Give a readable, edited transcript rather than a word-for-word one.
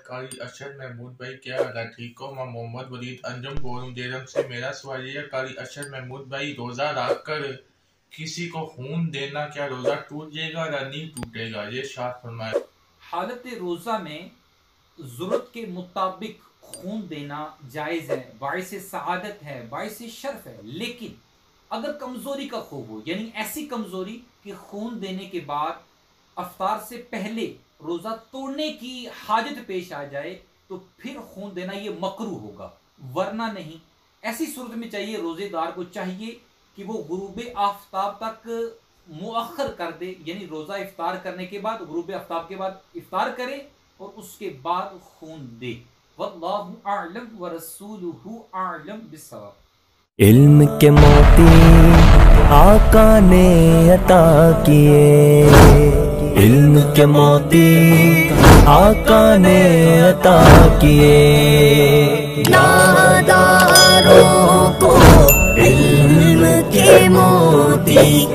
قاری ارشد محمود بھائی کیا حال ہے؟ ٹھیک ہو؟ میں محمد ولید انجم بول رہا ہوں دیرم سے۔ میرا سوال یہ ہے قاری ارشد محمود بھائی، روزہ رکھ کر کسی کو خون دینا کیا روزہ ٹوٹ جائے گا یا نہیں ٹوٹے گا؟ یہ ارشاد فرمائے۔ حالت روزہ میں ضرورت کے مطابق خون دینا جائز ہے، باعث سعادت ہے، باعث شرف ہے، لیکن اگر کمزوری کا خوف ہو، یعنی ایسی کمزوری کہ خون دینے کے بعد افطار سے پہلے روزہ توڑنے کی حاجت پیش آ جائے تو پھر خون دینا یہ مکروہ ہوگا، ورنہ نہیں۔ ایسی صورت میں چاہیے، روزے دار کو چاہیے کہ وہ غروب آفتاب تک مؤخر کر دے، یعنی روزہ افطار کرنے کے بعد غروب آفتاب کے بعد افطار کرے اور اس کے بعد خون دے۔ واللہ اعلم ورسولہ اعلم بالصواب۔ علم کے موتی آقا نے عطا کیے، علم کے موتی آقا نے عطا کیے، ناداروں کو علم کے موتی